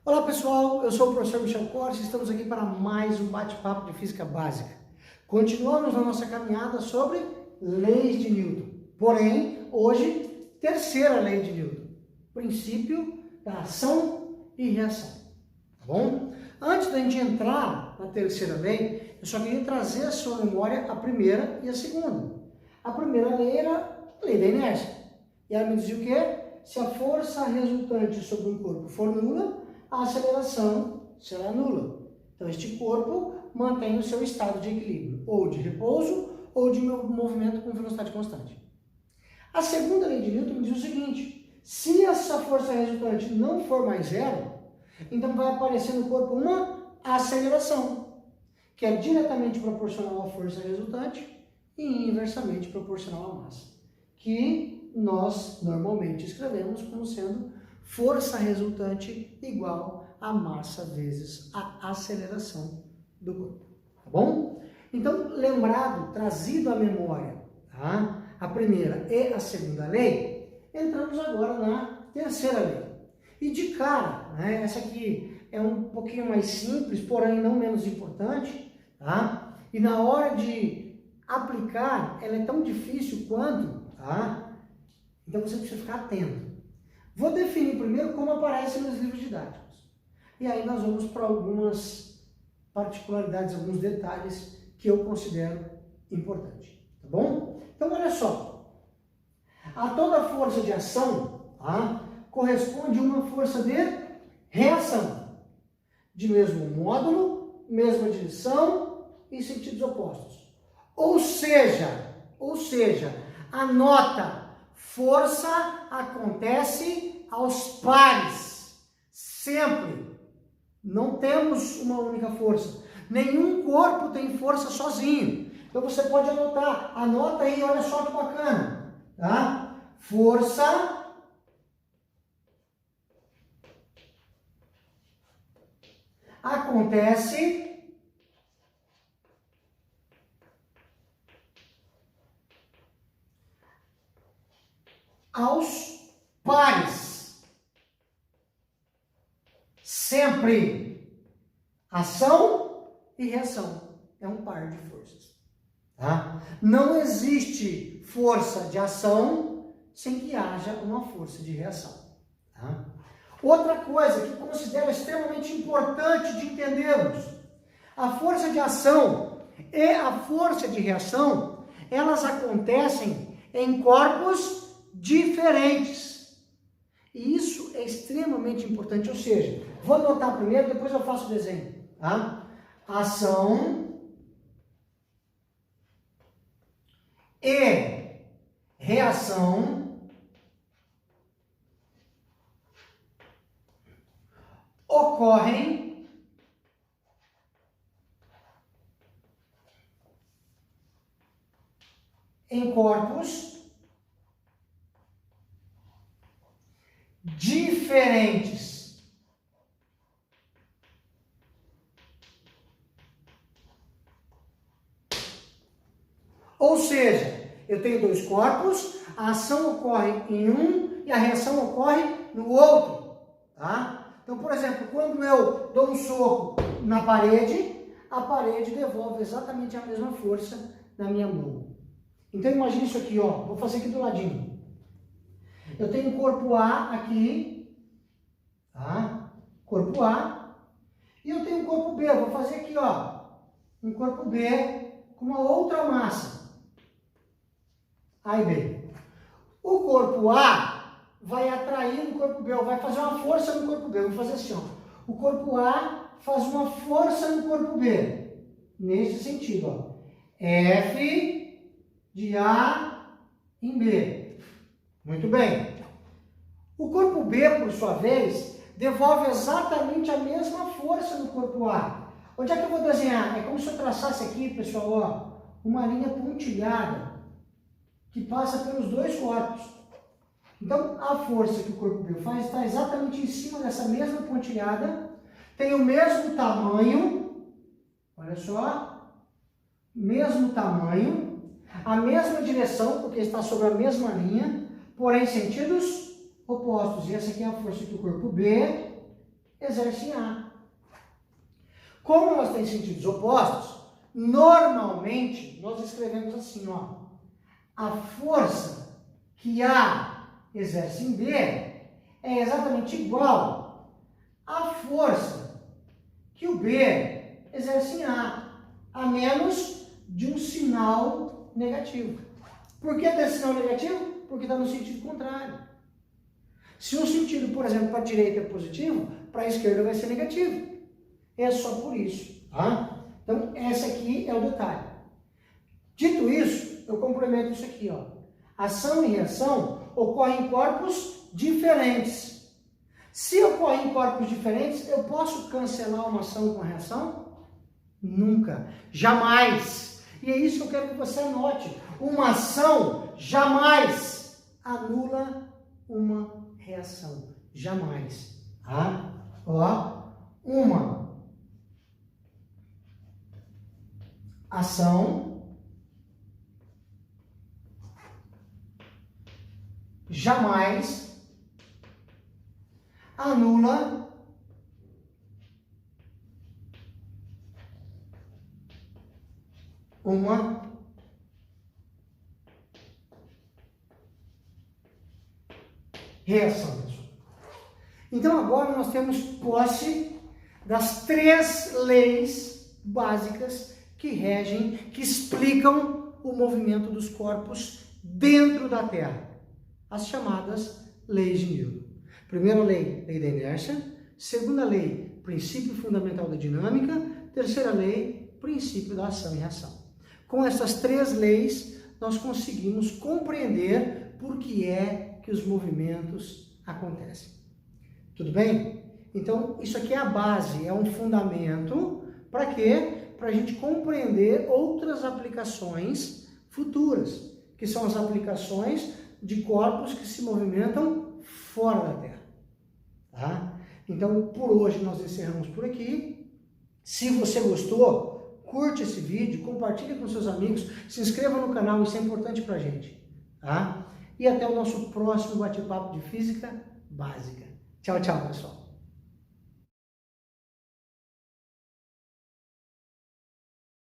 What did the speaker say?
Olá pessoal, eu sou o professor Michel Corsi e estamos aqui para mais um bate-papo de Física Básica. Continuamos na nossa caminhada sobre leis de Newton, porém, hoje, terceira lei de Newton, princípio da ação e reação, tá bom? Antes da gente entrar na terceira lei, eu só queria trazer à sua memória a primeira e a segunda. A primeira lei era a lei da inércia, e ela me dizia o quê? Se a força resultante sobre um corpo for nula, a aceleração será nula. Então, este corpo mantém o seu estado de equilíbrio, ou de repouso, ou de movimento com velocidade constante. A segunda lei de Newton diz o seguinte: se essa força resultante não for mais zero, então vai aparecer no corpo uma aceleração, que é diretamente proporcional à força resultante e inversamente proporcional à massa, que nós normalmente escrevemos como sendo força resultante igual a massa vezes a aceleração do corpo, tá bom? Então, lembrado, trazido à memória, tá? A primeira e a segunda lei, entramos agora na terceira lei. E de cara, né, essa aqui é um pouquinho mais simples, porém não menos importante, tá? E na hora de aplicar, ela é tão difícil quanto, tá? Então você precisa ficar atento. Vou definir primeiro como aparece nos livros didáticos. E aí nós vamos para algumas particularidades, alguns detalhes que eu considero importantes. Tá bom? Então, olha só. A toda força de ação, tá, corresponde uma força de reação. De mesmo módulo, mesma direção e sentidos opostos. Ou seja, anota. Força acontece aos pares, sempre. Não temos uma única força. Nenhum corpo tem força sozinho. Então você pode anotar. Anota aí, olha só que bacana. Tá? Força acontece aos pares. Sempre. Ação e reação. É um par de forças. Tá? Não existe força de ação sem que haja uma força de reação. Tá? Outra coisa que considero extremamente importante de entendermos. A força de ação e a força de reação, elas acontecem em corpos diferentes. E isso é extremamente importante, ou seja, vou anotar primeiro, depois eu faço o desenho. Tá? Ação e reação ocorrem em corpos diferentes. Ou seja, eu tenho dois corpos, a ação ocorre em um e a reação ocorre no outro. Tá? Então, por exemplo, quando eu dou um soco na parede, a parede devolve exatamente a mesma força na minha mão. Então, imagine isso aqui, ó. Vou fazer aqui do ladinho. Eu tenho o corpo A aqui, tá? Corpo A. E eu tenho o corpo B. Vou fazer aqui, ó, um corpo B com uma outra massa. A e B. O corpo A vai atrair o corpo B, ou vai fazer uma força no corpo B. Vou fazer assim, ó. O corpo A faz uma força no corpo B. Nesse sentido, ó. F de A em B. Muito bem. O corpo B, por sua vez, devolve exatamente a mesma força no corpo A. Onde é que eu vou desenhar? É como se eu traçasse aqui, pessoal, ó, uma linha pontilhada que passa pelos dois corpos. Então, a força que o corpo B faz está exatamente em cima dessa mesma pontilhada, tem o mesmo tamanho, olha só, mesmo tamanho, a mesma direção, porque está sobre a mesma linha, porém sentidos opostos. E essa aqui é a força que o corpo B exercem A. Como elas têm sentidos opostos, normalmente nós escrevemos assim, ó, a força que A exerce em B é exatamente igual à força que o B exerce em A menos de um sinal negativo. Por que desse sinal negativo? Porque está no sentido contrário. Se um sentido, por exemplo, para a direita é positivo, para a esquerda vai ser negativo. É só por isso. Tá? Então, esse aqui é o detalhe. Dito isso, eu complemento isso aqui. Ó. Ação e reação ocorrem em corpos diferentes. Se ocorrem em corpos diferentes, eu posso cancelar uma ação com a reação? Nunca. Jamais. E é isso que eu quero que você anote. Uma ação jamais anula uma reação. Jamais. Tá? Ó, uma ação jamais anula uma reação, pessoal. Então agora nós temos posse das 3 leis básicas que regem, que explicam o movimento dos corpos dentro da Terra, as chamadas leis de Newton. Primeira lei, lei da inércia. Segunda lei, princípio fundamental da dinâmica. Terceira lei, princípio da ação e reação. Com essas 3 leis, nós conseguimos compreender por que é que os movimentos acontecem. Tudo bem? Então, isso aqui é a base, é um fundamento para quê? Para a gente compreender outras aplicações futuras, que são as aplicações de corpos que se movimentam fora da Terra. Tá? Então, por hoje nós encerramos por aqui. Se você gostou, curte esse vídeo, compartilhe com seus amigos, se inscreva no canal, isso é importante para a gente. Tá? E até o nosso próximo bate-papo de Física Básica. Tchau, tchau, pessoal.